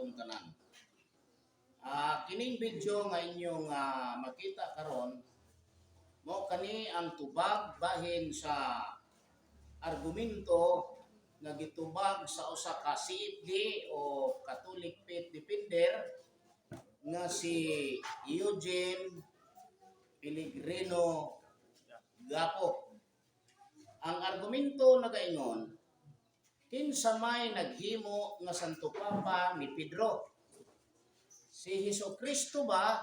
atong tanan. Kining video nga inyong makita karon mo kani ang tubag bahin sa argumento nga gitubag sa usa ka CFD o Catholic Faith Defender nga si Eugene Pellegrino Gapo. Ang argumento nagaingon, kinsa may naghimo nga Santo Papa ni Pedro? Si Hesukristo ba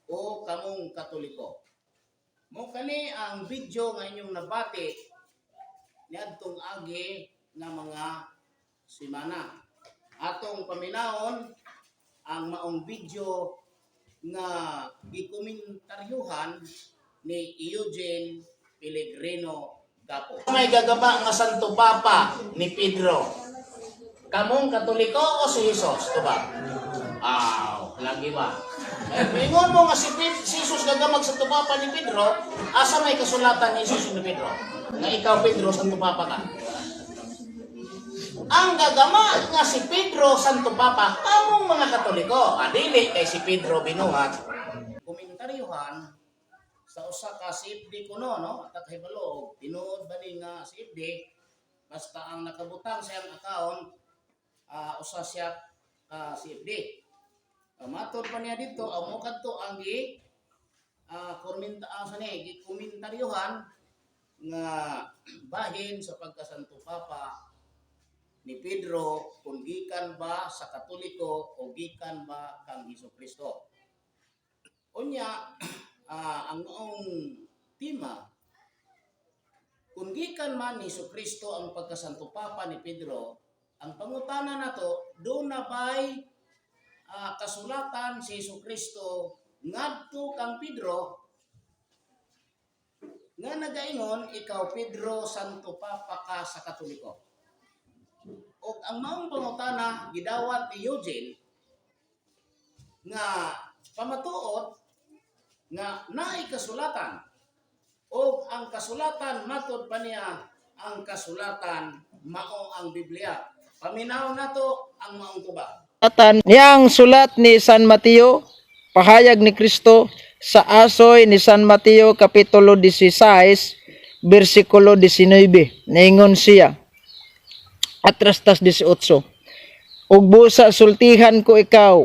o kamong Katoliko? Mo kani ang video nga inyong nabati niadtong agi nga mga semana. Atong paminahon ang maong video nga gikomentaryohan ni Eugene Pellegrino Gapo. May gagaba nga Santo Papa ni Pedro. Kamong Katoliko o si Jesus? Ito ba? Lagi ba? Ingon mo nga si Jesus gagamag Santo Papa ni Pedro, asa may kasulatan ni Jesus ni Pedro? Nga ikaw Pedro, Santo Papa ka. Ang gagama nga si Pedro, Santo Papa, kamong mga Katoliko. Dili kay si Pedro binuhat. Komentaryuhan sa usa ka CFD kuno, no? At hibalo, tinuod ba ni nga CFD, basta ang nakabutang sa iyang account, usa siya CFD. Matod pa niya dito, mo kadto ang komentaryuhan nga bahin sa pagkasanto Papa ni Pedro kung gikan ba sa Katoliko o gikan ba kang Hesukristo. Unya, ang noong tema, kung gikan man ni Hesukristo ang pagkasanto Papa ni Pedro, ang pangutana nato do na bay kasulatan si Hesukristo ngadto kang Pedro nga nagaingon ikaw Pedro Santo Papa ka sa Katoliko. O ang maong pangutana gidawat ni Eugene nga pamatuod nga naay kasulatan o ang kasulatan matod pa niya ang kasulatan mao ang Biblia. Paminaw nato ang maong tubag. Niyang sulat ni San Mateo, pahayag ni Kristo sa asoy ni San Mateo kapitulo 16 bersikulo 19. Naingon siya atrastas 18. Ug busa sultihan ko ikaw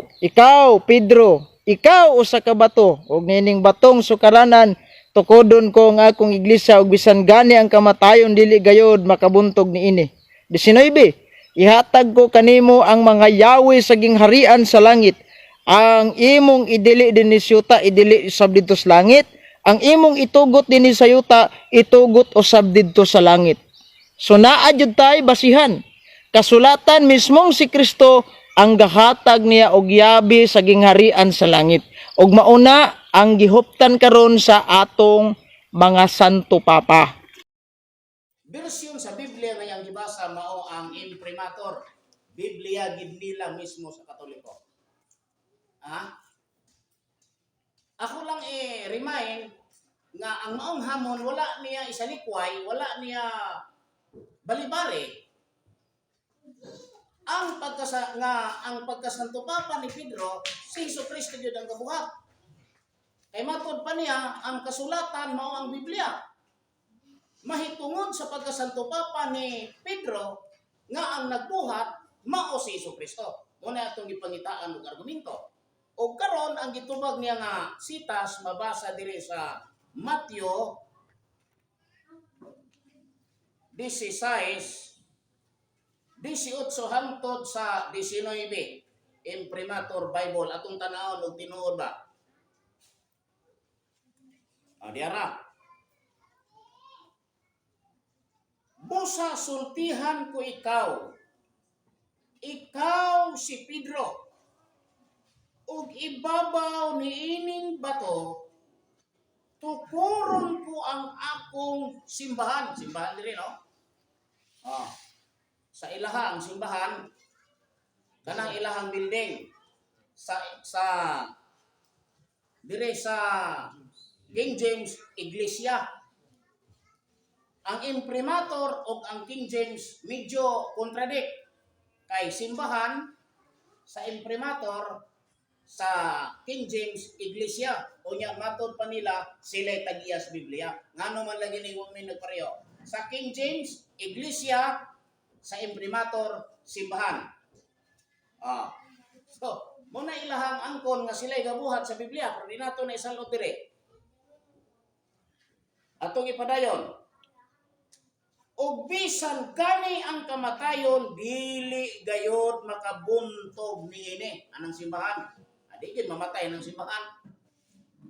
Pedro, ikaw usa ka bato, ug nining batong sukaranan tukodon ko nga akong iglesia, ug bisan gani ang kamatayon dili gayod makabuntog niini. 19. Ihatag ko kanimo ang mga yawi sa gingharian sa langit. Ang imong idili dinhi sa yuta, idili usab didto sa langit. Ang imong itugot dinhi sa yuta, itugot usab didto sa langit. So naa jud tay basihan. Kasulatan mismong si Kristo ang gahatag niya og yabi sa gingharian sa langit. Ug mauna ang gihuptan karon sa atong mga Santo Papa. Bersyon sa Biblia nga yang gibasa mao ang imprimatur. Biblia gid nila mismo sa Katoliko. Ako lang remind nga ang maong hamon wala niya isalikway, wala niya balibari. Ang pagkasanto Papa ni Pedro, si Hesukristo jud ang kabuhat. Kay matod pa niya ang kasulatan mao ang Biblia. Mahitungod sa pagkasanto Papa ni Pedro nga ang nagbuhat mao si Hesukristo. Muna atong gipangitaan og argumento. O karon ang gitubag niya nga sitas mabasa diri sa Mateo 16 18 hangtod sa 19. Imprimatur Bible atong tanawon og tinuod ba? Diara. Busa sultihan ko ikaw si Pedro, ug ibabaw niining bato, tukuron ko ang akong simbahan. Simbahan diri, no? Sa ilahang simbahan, kanang ilahang building, dire sa King James Iglesia. Ang imprimatur o ang King James medyo contradict. Kay simbahan sa imprimatur sa King James Iglesia. Unya matod pa nila sila tag-iyas Biblia. Ngano man lagi ni may nagpareho. Sa King James Iglesia, sa imprimatur simbahan. So, muna ilahang angkon nga sila gabuhat sa Biblia, pero di nato na isalot dire. Atong ipadayon. Og bisan gani ang kamatayon, dili gayod makabuntog niini anang simbahan. Adi gid mamatay ng simbahan.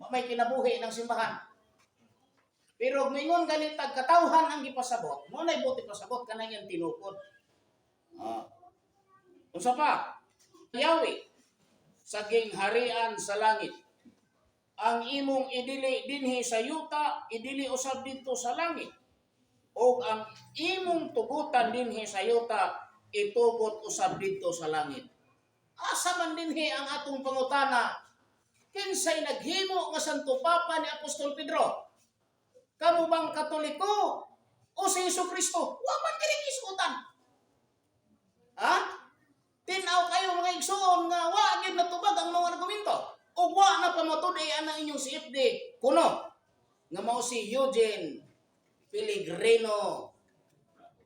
May kinabuhi ng simbahan. Pero mingon galit katawhan ang gipasabot, mo nay buti pasabot kanang yang tinukod. Unsa pa? Yahweh saging harian sa langit. Ang imong idili dinhi sa yuta, idili usab dito sa langit. O ang imong tugutan dinhi sa yuta, itugot usab dito sa langit. Asa man dinhi ang atong pangutana? Kinsay naghimo nga Santo Papa ni Apostol Pedro? Kamu bang Katoliko o si Jesucristo? Wa man diri isutan. Ha? Tinaw kayo mga igsoon nga wa gid natubag ang mga argumento. O wa na pamatud-ay ana inyong CFD kuno nga mao si Eugene Pellegrino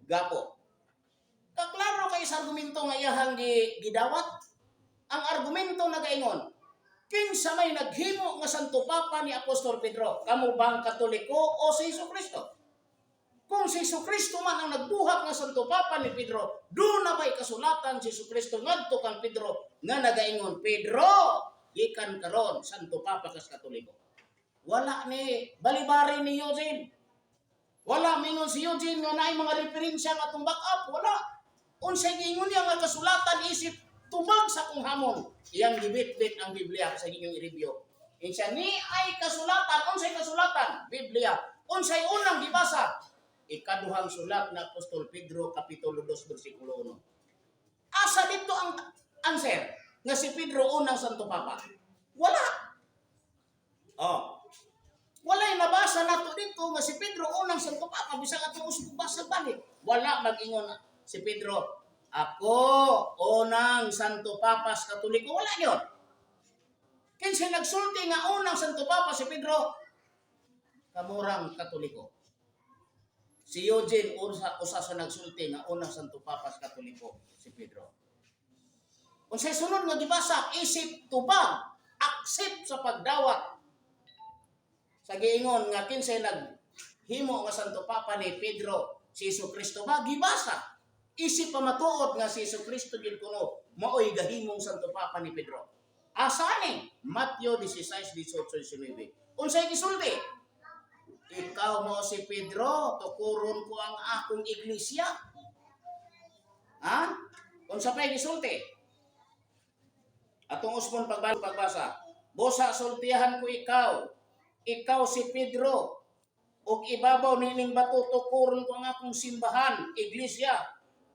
Gapo. Kaklaro kay sa argumento nga iyahang gidawat. Ang argumento nagaingon, kinsa may naghimo nga Santo Papa ni Apostol Pedro? Kamo bang Katoliko o si Jesucristo? Kung si Jesucristo man ang nagbuhat nga Santo Papa ni Pedro, do na ba'y kasulatan si Jesucristo ngadto kang Pedro nga nagaingon, Pedro, gikan karon Santo Papa kas Katoliko. Wala ni balibari ni Eugene. Wala mingon si Eugene nga naay mga referensya nga atong back up, wala. Unsay giingon niya nga kasulatan isip tubag sa kung hamon. Iyang gibit-bit ang Biblia sa inyong i-review. Insya ni ay kasulatan, unsay kasulatan? Biblia. Unsay unang gibasa? Ikaduhang sulat na Apostol Pedro, Kapitulo 2, versikulo 1. Asa dito ang answer nga si Pedro unang Santo Papa? Wala. Wala'y nabasa nato dito nga si Pedro unang Santo Papa, bisag atong usbong basa balik. Wala mag-ingon si Pedro, ako unang Santo Papa sa Katoliko. Wala yun. Kinsay nagsulti nga unang Santo Papa si Pedro, kamurang Katoliko. Si Eugene usa sa nagsulti nga unang Santo Papa sa Katoliko si Pedro. Kung sa sunod nga gibasa, isip tubag, accept sa pagdawat. Sa giingon nga kinsay naghimo nga Santo Papa ni Pedro, si Jesucristo ba gibasa. Isip pamatuod nga si Jesucristo gid kuno maoy gahimong Santo Papa ni Pedro. Asa ni? Mateo 16:18-19. Unsay gisulti? Ikaw mo si Pedro, tukuron ko ang akong iglesia. Ha? Unsa pay gisulti? Atong usbon pagbasa. Busa sultihan ko ikaw si Pedro, ug ibabaw nining bato tukuron ko ang akong simbahan, iglesia.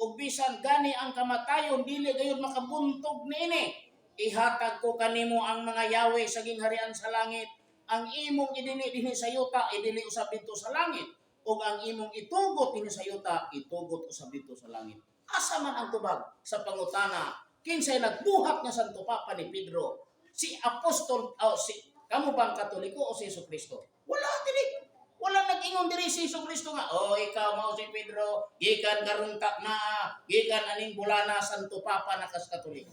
Ug bisan gani ang kamatayon dili gayud makabuntog niini. Ihatag ko kanimo ang mga Yahweh sa gingharian sa langit. Ang imong idili dinhi sa yuta, idili usab dito sa langit. Ug ang imong itugot dinhi sa yuta, itugot usab dito sa langit. Asa man ang tubag sa pangutana? Kinsay nagbuhat nga Santo Papa ni Pedro? Si Apostol kamo bang Katoliko o si Jesucristo? Wala dili. Wala nag-ingon diri si Jesucristo nga, ikaw mao si Pedro, gikan karungkak na, gikan aning bulana Santo Papa na kas Katoliko.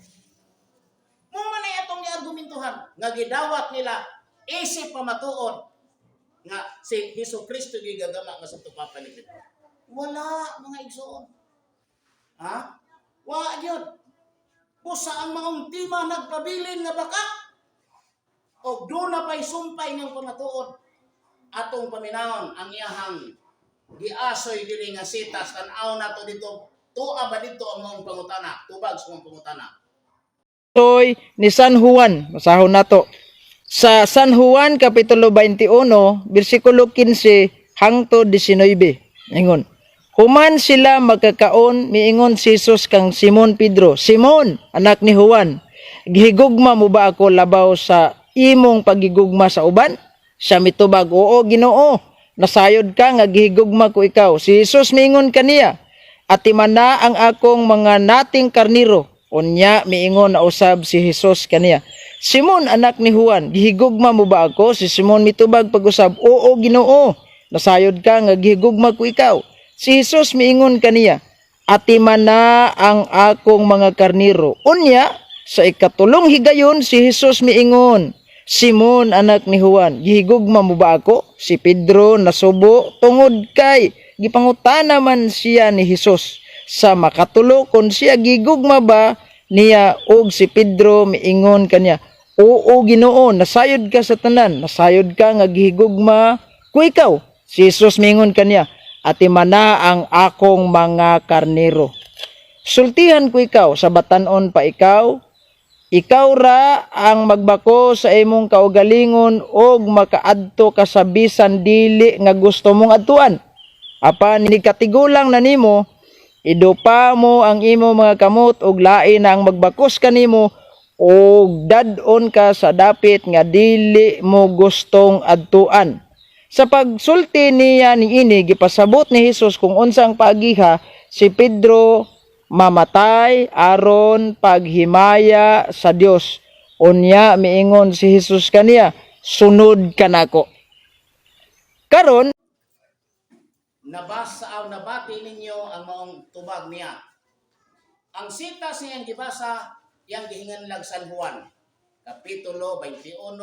Mo man ay atong giargumentuhan nga gidawat nila isip pamatuod nga si Jesucristo gigagama nga Santo Papa ni Pedro. Wala mga igsoon. Ha? Wa gyud. Busa ang mga untima nagpabilin nga baka o do na pay sumpay ng pamatuod. Atong paminahon ang iyahang giasoy dili nga sitas tan-aw nato dito tuwa ba dito ang mga pangutana tubag sa mga pangutana. Soy ni San Juan, masahon nato. Sa San Juan Kapitulo 21, versikulo 15 hangtod 19. Ingon, human sila magkakaon, miingon si Jesus kang Simon Pedro, Simon, anak ni Juan, gihigugma mo ba ako labaw sa imong pagigugma sa uban? Siya mitubag, oo Ginoo, nasayod ka nga gihigugma ko ikaw. Si Jesus miingon kaniya, atiman na ang akong mga nating karniro, Unya miingon na usab si Hesus kaniya, Simon anak ni Juan, gihigugma mo ba ako? Si Simon mitubag pag-usab, Oo Ginoo, nasayod ka nga gihigugma ko ikaw. Si Hesus miingon kaniya, Atiman na ang akong mga karniro. Unya sa ikatulong higayon si Hesus miingon, Simon anak ni Juan, gihigugma mo ba ako? Si Pedro nasubo tungod kay gipangutana man siya ni Hesus sa makatulo kung siya gigugma ba niya, og si Pedro miingon kanya, Oo Ginoo, nasayod ka sa tanan, nasayod ka nga gihigugma ko ikaw. Si Hesus miingon kanya, Atiman na ang akong mga karnero. Sultihan ko ikaw, sa batanon pa ikaw, ikaw ra ang magbako sa imong kaugalingon og makaadto ka sa bisan dili nga gusto mong adtuan. Apan ni katigulang na nimo, idupa mo ang imo mga kamot og lain na ang magbakos kanimo og dadon ka sa dapit nga dili mo gustong adtuan. Sa pagsulti niya niini gipasabot ni Hesus kung unsang paagiha si Pedro mamatay aron paghimaya sa Dios. Unya miingon si Hesus kaniya, Sunod ka nako. Karon Nabasa o nabati ninyo ang maong tubag niya. Ang sita siyang gibasa, yang gihinganlag San Juan, Kapitulo 21,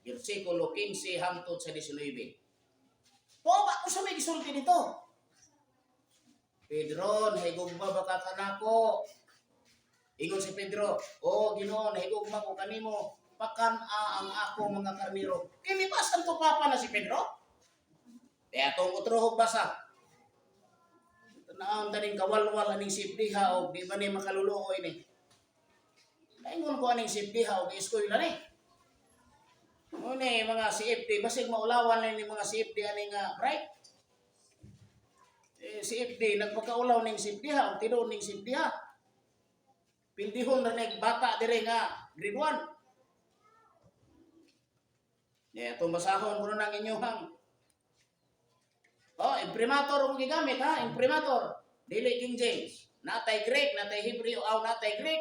versikulo 15 hangtod sa 19. Ba ko sa may gisulti dito? Pedro, nahigugma ba ka kanako? Ingon si Pedro, O Ginoo, nahigugma ko kanimo, pakan-a ang ako mga karniro. Kini ba santo papa na si Pedro? Kaya itong utrohog basa. Naan taning kawalwal aning sibdiha o di ba ni makaluluoy ni. Naingon ko aning sibdiha o iskoy na ni. Muna mga CFD, basig maulawan na ni mga CFD aning bright. CFD, nagpakaulaw ning sibdiha o tinuon ning sibdiha. Pildihon na bata dire nga grade 1. Itong basahon ko na ng inyong imprimator ang gigamit ha, imprimator. Dili King James. Natay Greek, natay Hebrew, natay Greek.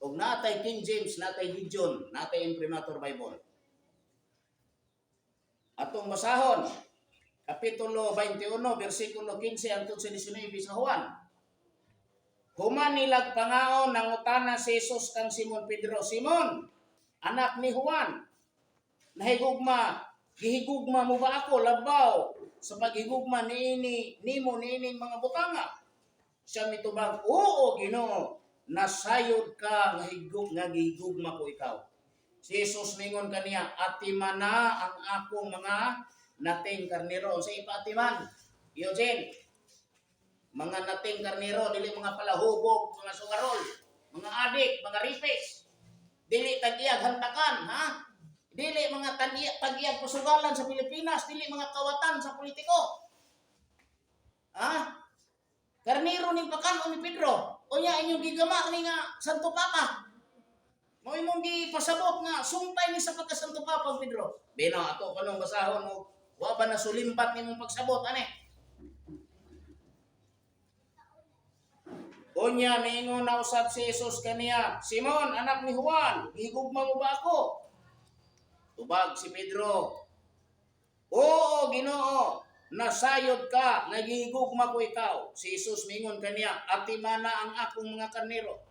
O natay King James, natay Gideon, natay imprimator Bible. Atong basahon, Kapitulo 21, versikulo 15 hangtod sa 19 sa Juan. Human nilag pangaon ng utana si Jesus kang Simon Pedro. Simon, anak ni Juan, gihigugma mo ba ako labaw sa paghigugma nimo niining mga butanga? Siya mitubag, Oo Ginoo, nasayod ka nga gihigugma ko ikaw. Si Jesus mingon kaniya, Atiman na ang akong mga nating karniro. Sa ipatiman, Eugene, mga nating karniro, dili mga palahubog, mga sugarol, mga adik, mga ripes, dili tagiyag hantakan, ha? Dili mga tagiyag pasugalan sa Pilipinas, dili mga kawatan sa politiko. Ha? Karniro ning pakan ni Pedro. O nya inyong gigama ni nga Santo Papa. Mo imong gipasabot nga sumpay ni sa pagka-Santo Papa Pedro. Bino ato kanong basahon mo, wa ba na sulimbat nimong pagsabot ani? Unya miingon na usab si Jesus kaniya, Simon anak ni Juan, gihigugma mo ba ako? Tubag si Pedro, Oo Ginoo, nasayod ka, nagigugma ko ikaw. Si Jesus mingon kaniya, Atiman na ang akong mga karnero.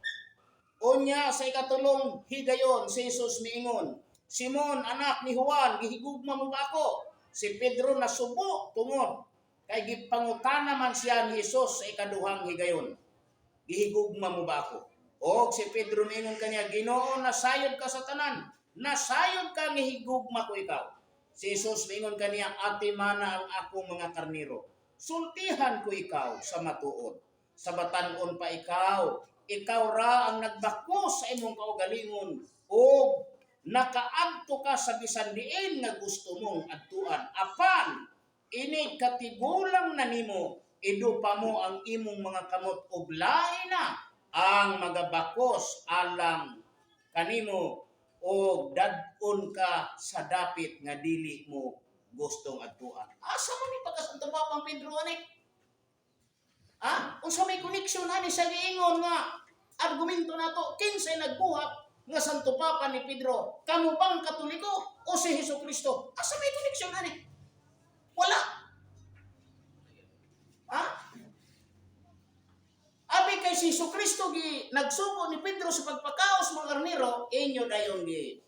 Unya sa ikatulong higayon, si Jesus miingon, Simon anak ni Juan, gihigugma mo ba ako? Si Pedro nasubo tungod kay gipangutana man siya ni Jesus sa ikaduhang higayon, gihigugma mo ba ako? O si Pedro mingon kaniya, Ginoo, nasayod ka sa tanan, nasayod ka nga higugma ko ikaw. Si Jesus mingon kaniya, Atiman na ang akong mga karniro. Sultihan ko ikaw sa matuod. Sa batanon pa ikaw ra ang nagbakos sa imong kaugalingon o nakaadto ka sa bisan diin nga gusto mong adtuan. Apan, ini katigulang na nimo, idupa mo ang imong mga kamot og lain na ang magabakos alang kanimo o dadon ka sa dapit nga dili mo gustong adtuan. Asa man ni pagka-Santo Papa Pedro ani? Unsa may koneksyon ani sa giingon nga argumento nato kinsay nagbuhat nga Santo Papa ni Pedro, kamo bang Katoliko o si Hesukristo? Asa may koneksyon ani? Wala. Ha? Abi kay si Hesukristo gi nagsugo ni Pedro sa pagpakaos mga karnero, inyo dayon gi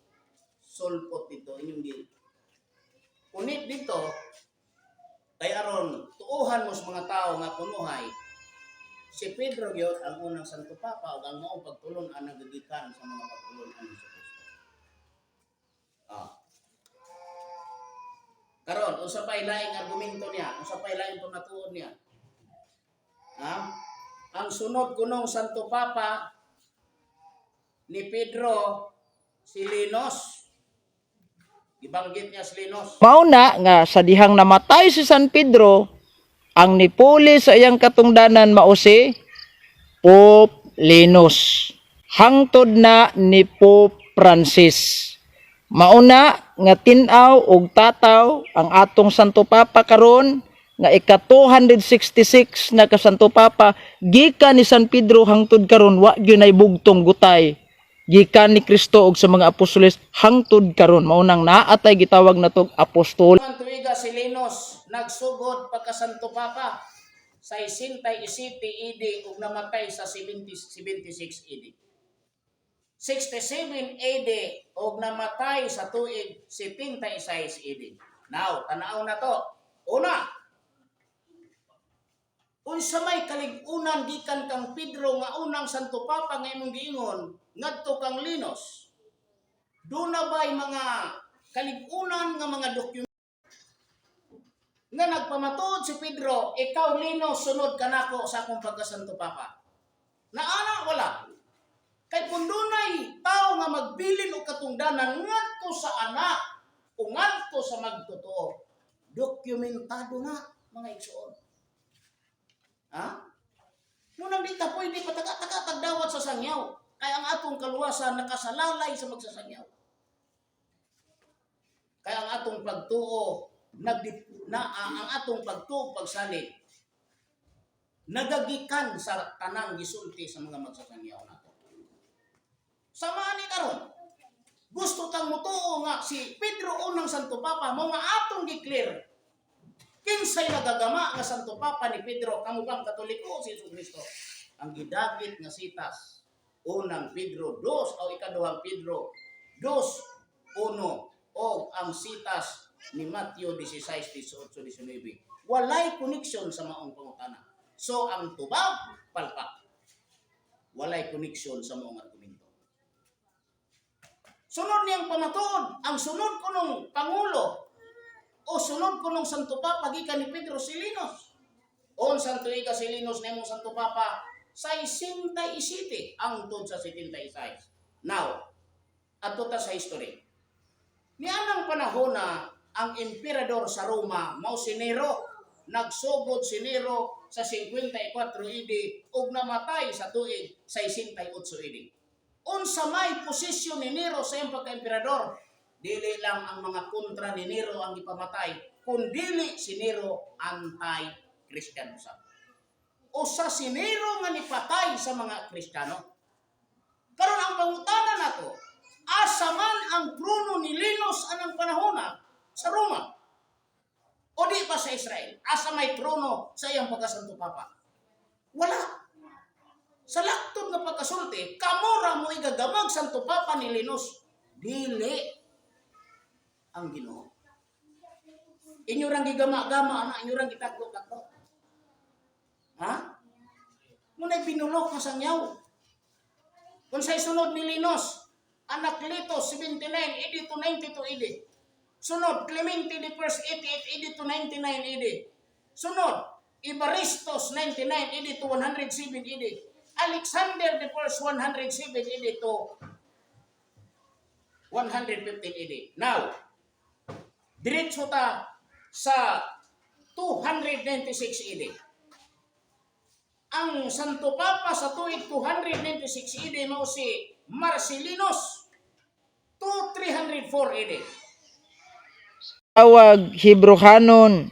sulpot dito, inyong gi unit dito kay aron tuuhan mo sa mga tao nga kunuhay si Pedro gyud ang unang Santo Papa ug ang maong pagtulon ang nagagikan sa mga pagtulon ani sa Kristo. Karon usa pay laing argumento niya, usa pay laing pamatuon niya. Ang sunod kunong Santo Papa ni Pedro si Linos. Ibanggit niya si Linos. Mauna nga sa dihang namatay si San Pedro, ang nipuli sa iyang katungdanan mao si Pope Linos. Hangtod na ni Pope Francis. Mauna nga tin-aw og tataw ang atong Santo Papa karon nga ika-266 na ka Santo Papa gikan ni San Pedro hangtod karon wa gyud nay bugtong gutay. Gikan ni Kristo og sa mga apostoles hangtod karon maunang naatay gitawag natog apostol. Ang tuiga si Linos nagsugod pagka Santo Papa sa 67 AD ug namatay sa 76 AD. 67 AD ug namatay sa tuig 76 AD. Now, tanaw na to. Una, unsa may kalig-unan gikan kang Pedro nga unang Santo Papa nga imong giingon ngadto kang Linos? Duna bay mga kalig-unan nga mga dokumento nga nagpamatud si Pedro, ikaw Linos sunod kanako sa akong pagka-Santo Papa? Naana wala. Kay kung dunay tao nga magbilin og katungdanan ngadto sa anak o ngadto sa magtotoo, dokumentado na mga igsoon. Munang di ta pwede pataka-taka-tagdawat sa sangyaw. Kaya ang atong kaluwasan nakasalalay sa magsasangyaw. Kaya ang atong pagtuo, ang atong pagtuo pagsalig, nagagikan sa tanang gisulti sa mga magsasangyaw nato. Samaan ni karon. Gusto tang mutuo nga si Pedro unang Santo Papa mo nga atong declare kinsay nagagama nga Santo Papa ni Pedro kamo bang Katoliko o si Jesucristo? Ang gidagit nga sitas unang Pedro 2 o ikaduhang Pedro 2:1 o ang sitas ni Mateo 16:18-19 walay koneksyon sa maong pangutana. So ang tubag palpak. Walay koneksyon sa maong argumento. Sunod niyang pamatuod, ang sunod ko nung Pangulo o sunod ko nung Santo Papa gikan ni Pedro si Linos. On Santo Iga si Linos na imong Santo Papa sa 67 ang tod sa 76. Now, ato ta sa history. Nianang panahon na ang emperador sa Roma mao si Nero, nagsugod si Nero sa 54 AD ug namatay sa tuig 68 AD. Unsa may posisyon ni Nero sa iyang pagka-emperador, dili lang ang mga kontra ni Nero ang ipamatay, kundi si Nero anti-Christian usab. Usa si Nero nga nipatay sa mga Kristiyano. Karon ang pangutana nato, asa man ang trono ni Linos anang panahona sa Roma? O di pa sa Israel? Asa may trono sa iyang pagka-Santo Papa? Wala. Sa laktod nga pagkasulti, kamura mo igagamag Santo Papa ni Linos. Dili ang Ginoo. Inyo rang gigama-gama, inyo rang gitaklo-taklo. Muna'y binulok na sangyaw. Kung sa'y sunod ni Linos, anak Litos, 79 AD to 92 AD. Sunod, Clemente I, 88 AD to 99 AD. Sunod, Ibaristos, 99 AD to 107 AD. Alexander I, 107 AD to 115 AD. Now, diretso ta sa 296 AD. Ang Santo Papa sa tuig 296 AD mao si Marcelinos to 304 AD. Tawag Hebrehanon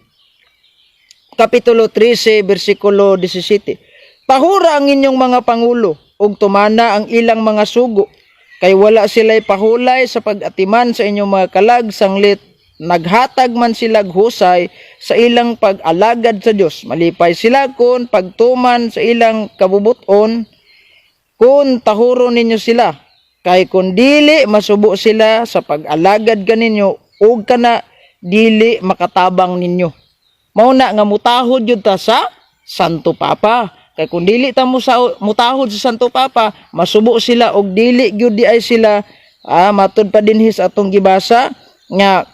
Kapitulo 13 bersikulo 17. Pahura ang inyong mga pangulo ug tumana ang ilang mga sugo, kay wala sila'y pahulay sa pag-atiman sa inyong mga kalag sanglit naghatag man sila husay sa ilang pag-alagad sa Dios. Malipay sila kun pagtuman sa ilang kabubuton, kun tahuro ninyo sila, kay kun dili masubo sila sa pag-alagad kaninyo ug kana dili makatabang ninyo. Mao na nga mutahod jud ta sa Santo Papa. Kay kung dili ta mutahod sa Santo Papa, masubo sila og dili gyud di ay sila matud pa dinhi sa atong gibasa nga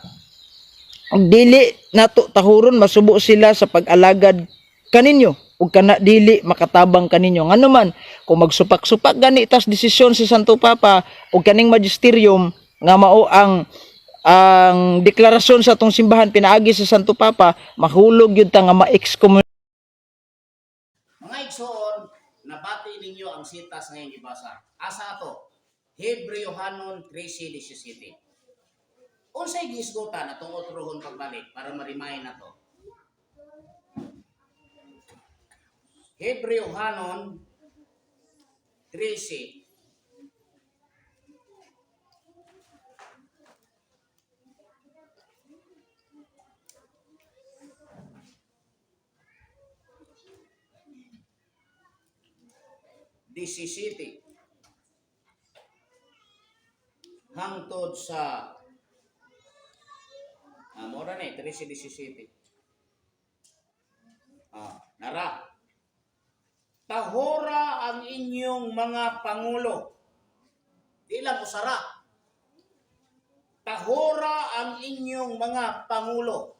og dili nato tahuron masubo sila sa pag-alagad kaninyo ug kana dili makatabang kaninyo. Ngano man kung magsupak-supak gani tas desisyon si Santo Papa ug kaning magisterium nga mao ang deklarasyon sa atong simbahan pinaagi sa Santo Papa, mahulog yun ta nga ma-excommunicate. Mga igsoon, nabati ninyo ang sitas ngayong gibasa. Asa ato? Hebreohanon 13:17. Unsay giisgutan atong utrohon pagbalik para ma-remind nato? Hebreohanon 13. City hangtod sa mora ni 13:17. Nara, tahora ang inyong mga pangulo. Di lang usara. Tahora ang inyong mga pangulo.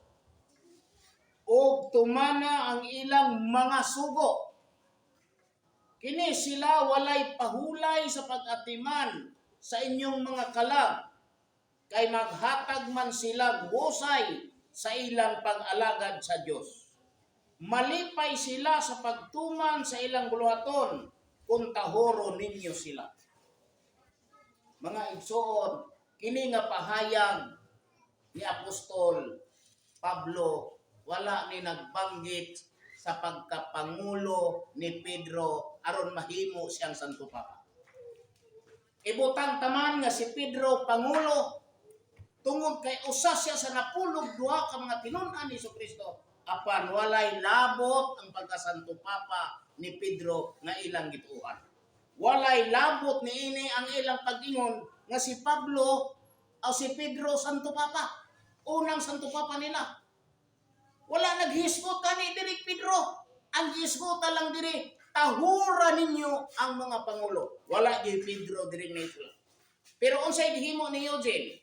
O tumana ang ilang mga sugo. Kini sila walay pahulay sa pag-atiman sa inyong mga kalag, kay maghatag man sila husay sa ilang pag-alagad sa Dios. Malipay sila sa pagtuman sa ilang buluhaton kung tahoro ninyo sila. Mga igsoon, kini nga pahayag ni Apostol Pablo wala ni nagbanggit sa pagkapangulo ni Pedro aron mahimo siyang Santo Papa. Ibutang taman nga si Pedro pangulo tungod kay usa siya sa napulog duha ka mga tinun-an ni Jesucristo, apan walay labot ang pagka-Santo Papa ni Pedro nga ilang gituan. Walay labot niini ang ilang pag-ingon nga si Pablo o si Pedro Santo Papa, unang Santo Papa nila. Wala naghisgot kani diri Pedro. Ang hisgota lang diri, tahura ninyo ang mga pangulo. Wala di Pedro diri nito. Pero unsay gihimo ni Eugene?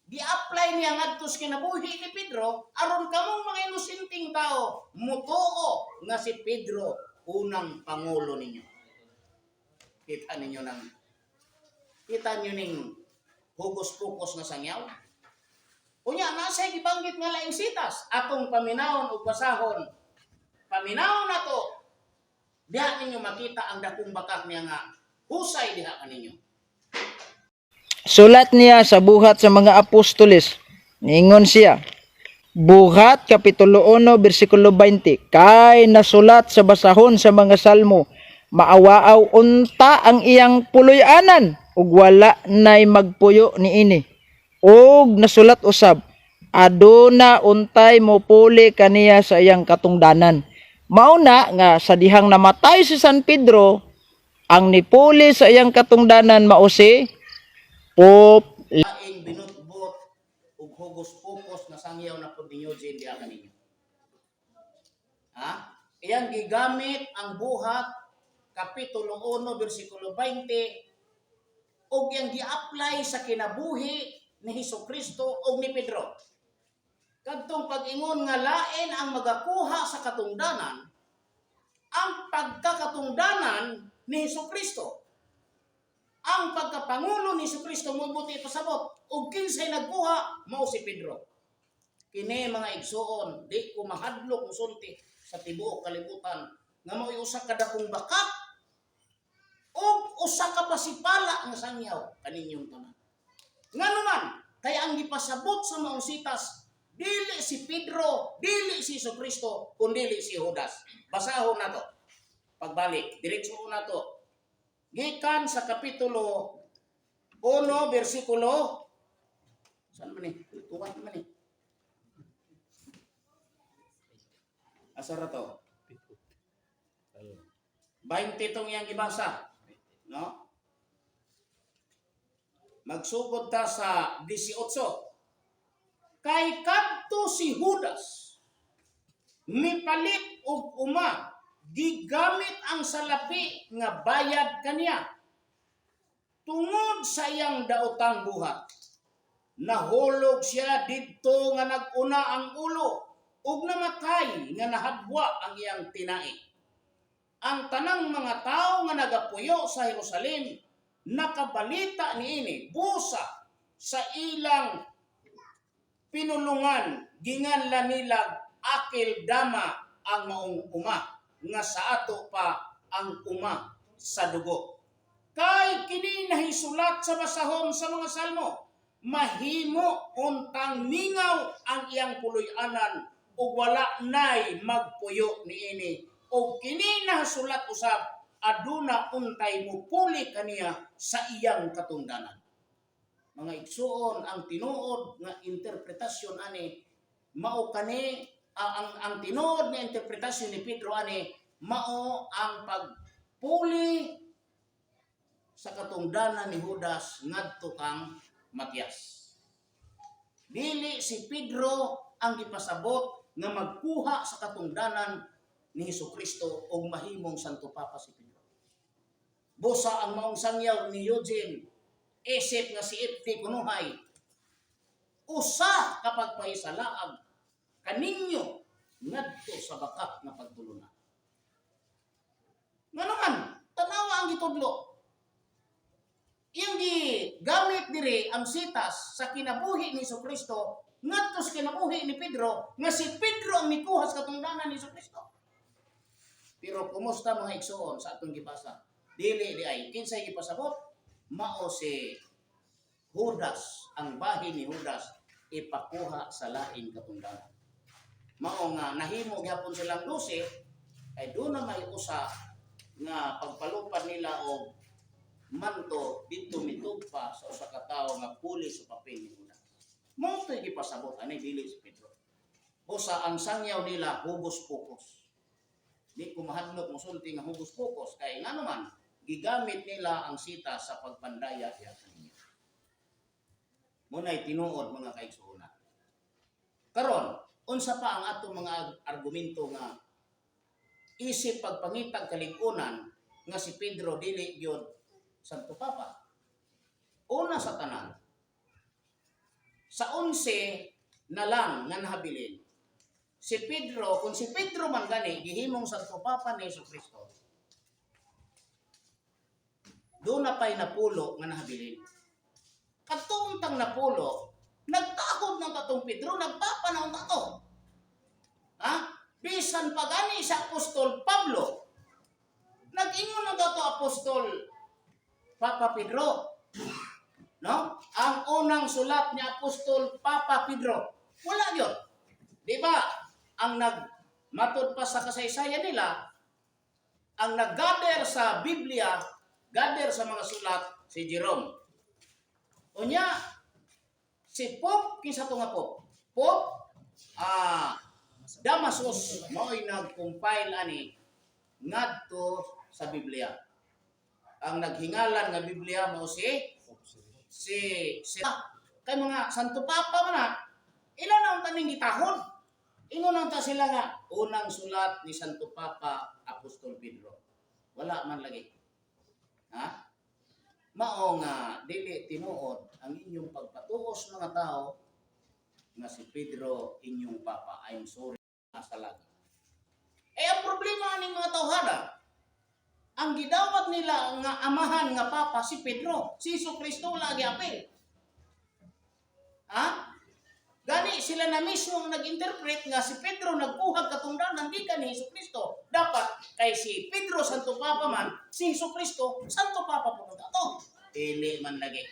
Di-apply niya ngadto sa kinabuhi ni Pedro aron kamong mga inusinting tao mutuo nga si Pedro unang pangulo ninyo. Kita niyo ning hugos-pukos na sangyaw. Unya nasay gibanggit nga laing sitas atong paminawon ug basahon. Paminawon nato. Diha ninyo makita ang dakong bakak niya nga husay diha kaninyo. Sulat niya sa buhat sa mga apostoles. Ningon siya. Buhat kapitulo 1 bersikulo 20. Kay nasulat sa basahon sa mga salmo, maawaaw unta ang iyang puloy-anan ug wala nay magpuyo niini. Og nasulat usab, aduna untay mo puli kaniya sa iyang katungdanan. Mauna nga sa dihang namatay si San Pedro, ang nipuli sa iyang katungdanan mao si Pope. Laing binutbot ug hugos-pukos na sangyaw na pud ninyo diha kaninyo. Iyang gigamit ang buhat kapitulo 1 bersikulo 20 ug iyang gi-apply sa kinabuhi ni Jesucristo o ni Pedro. Kadtong pag-ingon nga lain ang magakuha sa katungdanan, ang pagkakatungdanan ni Jesucristo. Ang pagkapangulo ni Jesucristo mo buti pasabot ug kinsay nagkuha mao si Pedro. Kini mga igsoon, di ko mahadlok musulti sa tibuok kalibutan nga mao usa ka dakong bakak ug usa ka pasipala nga sangyaw kaninyong tanan. Nga naman, kaya ang gipasabot sa maong sitas, dili si Pedro, dili si Jesucristo, kundi si Judas. Basahon na to. Pagbalik, diretso na to. Gikan sa kapitulo 1, bersikulo, saan man eh? Tuwan man eh. Asara to? 20 tong iyang gibasa. No? Magsugod ta sa 18. Kay kadto si Judas, mipalit og uma, gigamit ang salapi nga bayad kaniya. Tungod sa iyang daotang buhat, nahulog siya didto nga naguna ang ulo, ug namatay nga nahadwa ang iyang tinai. Ang tanang mga tao nga nagapuyo sa Jerusalem nakabalita niini busa sa ilang pinulungan, ginganlan nilag Akil Dama ang maong uma, nga sa ato pa ang uma sa dugo. Kay kini nahisulat sa basahon sa mga salmo, mahimo untang mingaw ang iyang puloy-anan ug wala nay magpuyo niini, ug kini nahasulat usab aduna untay mupuli kaniya sa iyang katungdanan. Mga igsuon, ang tinuod nga interpretasyon ani mao kani ang tinuod nga interpretasyon ni Pedro ani mao ang pagpuli sa katungdanan ni Judas ngadto kang Matias. Dili si Pedro ang gipasabot nga magkuha sa katungdanan ni Hesukristo o mahimong Santo Papa si Pedro. Busa ang maong sangyaw ni Eugene, isip nga si F.T. Kunuhay, usa kapag pahisalaag kaninyo ngadto sa bakak nga pagtulunan. Nga naman, tanawa ang gitudlo. Iyang gigamit diri ang sitas sa kinabuhi ni Hesukristo ngadto sa kinabuhi ni Pedro, nga si Pedro ang mikuha sa katungdanan ni Hesukristo. Pero kumusta mga igsoon sa atong gibasa? Dili di ay kinsay gipasabot mao si Judas, ang bahin ni Judas ipakuha sa laing katungdanan. Mao nga nahimo gyapon silang 12 ay do na may usa nga pagpalupad nila og manto dito mitugpa sa usa ka tawo nga puli sa papel ni Judas. Mao to'y gipasabot ani dili si Pedro. Usa ang sangyaw nila hugos-pokos. Di ko mahadlok musulti nga hugos-pokos kay nga naman gigamit nila ang sita sa pagpandaya diha kaniya. Munay tinuod mga kaigsuonan. Karon, unsa pa ang atong mga argumento nga isip pagpangitag kaligunan nga si Pedro dili gyud Santo Papa. Una sa tanan, sa 11 na lang nga nahabilin, si Pedro, kung si Pedro man gani gihimong Santo Papa ni Hesukristo, doon na pa'y napulo nga nahabilin. Katong tang napulo, nagtakod ng tatong Pedro, nagpapanaw na to. Ha? Bisan pa gani sa Apostol Pablo, nag-ingon na dato Apostol Papa Pedro. No? Ang unang sulat ni Apostol Papa Pedro, wala yun. Di ba? Ang matod pa sa kasaysayan nila, ang nag-gather sa Biblia, gather sa mga sulat, si Jerome. Unya, si Pope, kinsa to nga Pope? Pope, Damasus, mao'y nag-compile ani, ngadto sa Biblia. Ang naghingalan nga Biblia mo si kay mga Santo Papa man na, ilan ang taning gitahon? Ingon ang ta sila nga, unang sulat ni Santo Papa Apostol Pedro. Wala man lagi. Ha? Mao nga dili tinuod ang inyong pagpatuos mga tao nga si Pedro inyong papa. I'm sorry nasa lagi. Ang problema ning mga tawhada, ang gidawat nila nga amahan nga papa si Pedro, si Hesukristo lagi apil. Ha? Gani sila na mismo ang nag-interpret nga si Pedro nagkuhag katungdanan di ka ni Hesukristo. Dapat kay si Pedro Santo Papa man, si Hesukristo Santo Papa pumunta to. Dili man lagi.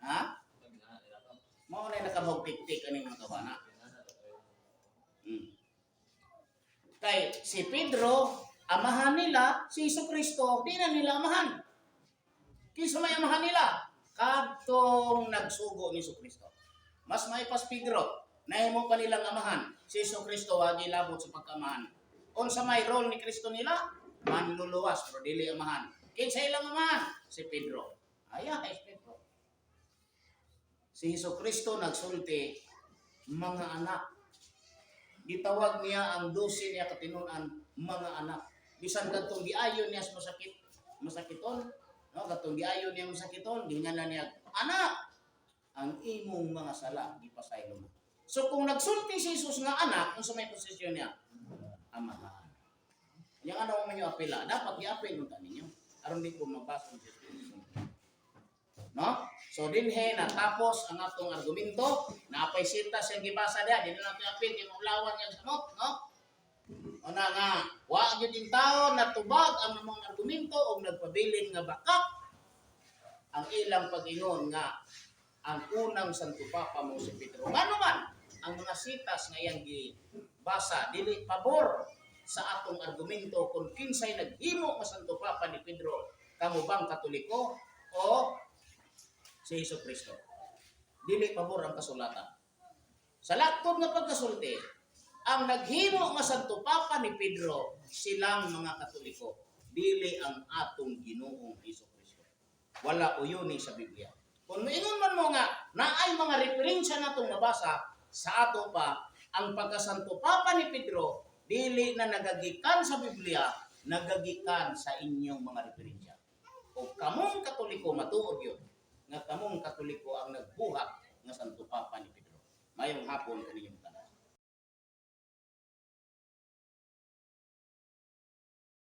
Ha? Mao na nakabog-tik-tik ani mga kawana. Kay si Pedro amahan nila si Jesucristo, di na nila amahan. Kinsa may amahan nila? Kadtong nagsugo ni Jesucristo. Mas maipas Pedro, nahimo pa nilang amahan si Jesucristo wa gilabot sa pagkamahan. Unsa may role ni Kristo nila? Manluluwas pero dili amahan. Kinsa ilang amahan? Si Pedro. Aya kay Pedro. Si Jesucristo nagsulti, mga anak. Gitawag niya ang 12 niya katinunan, mga anak. Bisan kadtong giayon niya sa masakiton, no, kadtong giayon niya masakiton, ginganan niya, anak, ang imong mga sala gipasaylo mo. So kung nagsulti si Jesus nga anak, unsa may posisyon niya? Amahan. Yang ano man yung apela, dapat gi-apel mo ninyo. Aron di ko mabasa ng Jesus. No? So dinhe natapos ang atong argumento, naapay sita siyang gibasa diha, dinhi nato apil kay maulawan yang samot, no? Una nga, wa gyud in tawo natubag ang mga argumento og nagpabilin nga bakak ang ilang pag-ingon nga ang unang Santo Papa mo si Pedro. Ngano man ang mga sitas nga iyang gibasa dili pabor sa atong argumento kung kinsay naghimo nga Santo Papa ni Pedro, kamo bang Katoliko o si Jesucristo. Dili pabor ang kasulatan. Sa laktod nga pagkasulti, ang naghimo nga Santo Papa ni Pedro, silang mga Katoliko. Dili ang atong Ginoong Jesucristo. Wala uyuni sa Biblia. Kung ingon man mo nga, naay mga referensya natong nabasa, sa ato pa, ang pagkasanto Papa ni Pedro, dili na nagagikan sa Biblia, nagagikan sa inyong mga referensya. O kamong Katoliko, matuod yun, nga kamong Katoliko ang nagbuhat nga Santo Papa ni Pedro. Mayong hapon kaninyong